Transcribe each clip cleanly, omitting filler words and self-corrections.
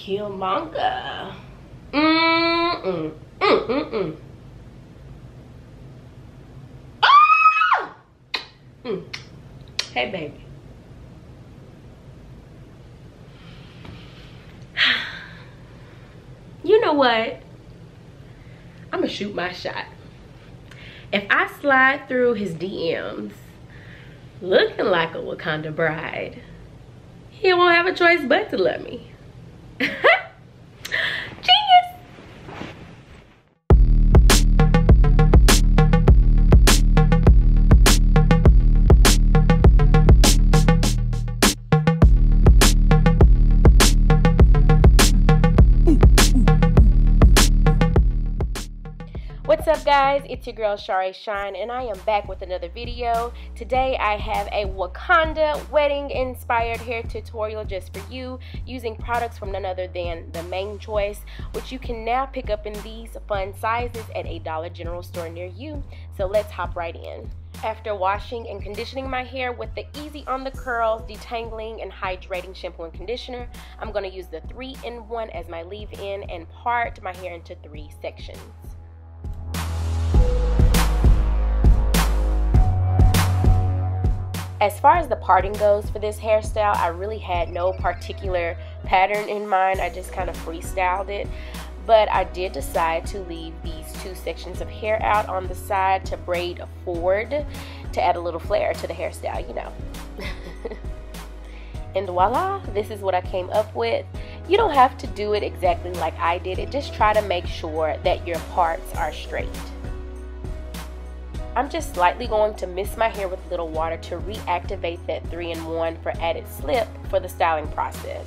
Killmonger. Ah! Hey, baby. You know what? I'm gonna shoot my shot. If I slide through his DMs looking like a Wakanda bride, he won't have a choice but to love me. Genius! What's up, guys? It's your girl SharieShine, and I am back with another video. Today I have a Wakanda wedding inspired hair tutorial just for you, using products from none other than the Main Choice, which you can now pick up in these fun sizes at a Dollar General store near you. So let's hop right in. After washing and conditioning my hair with the Easy on the Curls Detangling and Hydrating Shampoo and Conditioner, I'm going to use the 3-in-1 as my leave-in and part my hair into 3 sections. As far as the parting goes for this hairstyle, I really had no particular pattern in mind. I just kind of freestyled it. But I did decide to leave these 2 sections of hair out on the side to braid forward to add a little flair to the hairstyle, you know. And voila, this is what I came up with. You don't have to do it exactly like I did it. Just try to make sure that your parts are straight. I'm just slightly going to mist my hair with a little water to reactivate that 3-in-1 for added slip for the styling process.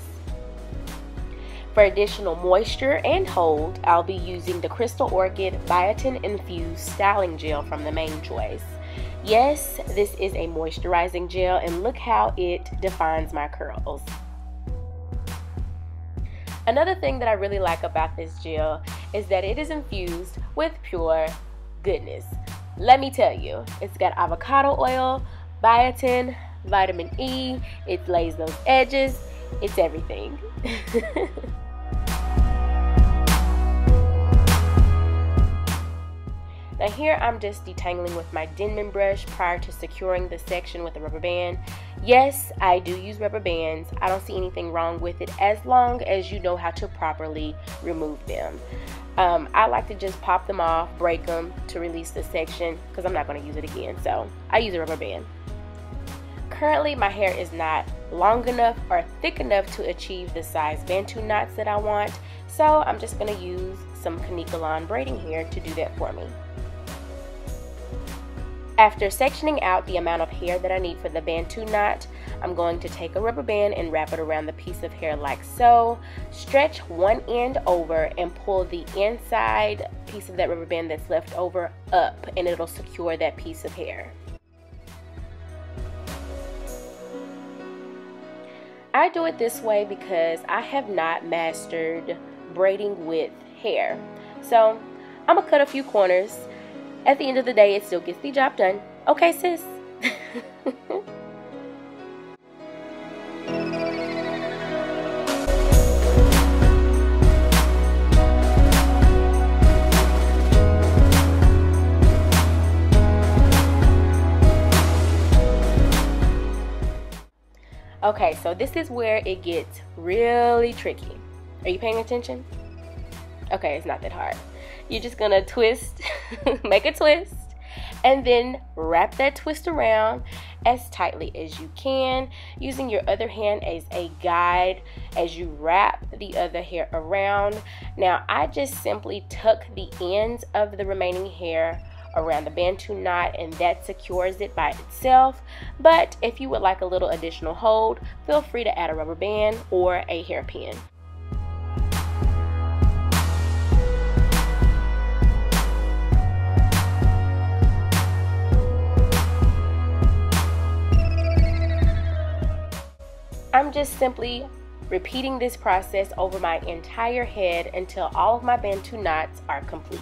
For additional moisture and hold, I'll be using the Crystal Orchid Biotin Infused Styling Gel from the Main Choice. Yes, this is a moisturizing gel, and look how it defines my curls. Another thing that I really like about this gel is that it is infused with pure goodness. Let me tell you, it's got avocado oil, biotin, vitamin E, it lays those edges, it's everything. Now here I'm just detangling with my Denman brush prior to securing the section with a rubber band. Yes, I do use rubber bands. I don't see anything wrong with it as long as you know how to properly remove them. I like to just pop them off, break them to release the section because I'm not going to use it again. So I use a rubber band. Currently my hair is not long enough or thick enough to achieve the size Bantu knots that I want. So I'm just going to use some Kanekalon braiding hair to do that for me. After sectioning out the amount of hair that I need for the Bantu knot, I'm going to take a rubber band and wrap it around the piece of hair like so. Stretch one end over and pull the inside piece of that rubber band that's left over up, and it'll secure that piece of hair. I do it this way because I have not mastered braiding with hair. So I'm gonna cut a few corners. At the end of the day, it still gets the job done. Okay, sis? Okay, so this is where it gets really tricky. Are you paying attention? Okay, it's not that hard. You're just gonna twist, make a twist, and then wrap that twist around as tightly as you can, using your other hand as a guide as you wrap the other hair around. Now, I just simply tuck the ends of the remaining hair around the Bantu knot, and that secures it by itself. But if you would like a little additional hold, feel free to add a rubber band or a hairpin. I'm just simply repeating this process over my entire head until all of my Bantu knots are complete.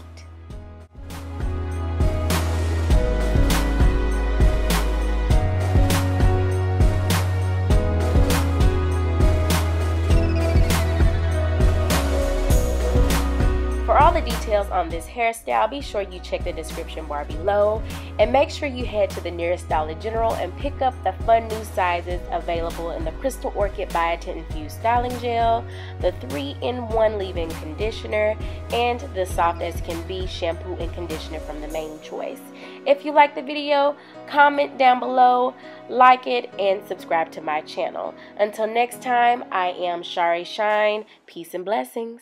details on this hairstyle, be sure you check the description bar below, and make sure you head to the nearest Dollar General and pick up the fun new sizes available in the Crystal Orchid Biotin Infused Styling Gel, the 3-in-1 leave-in conditioner, and the Soft as Can Be shampoo and conditioner from the Main Choice. If you like the video, comment down below, like it, and subscribe to my channel. Until next time, I am SharieShine. Peace and blessings.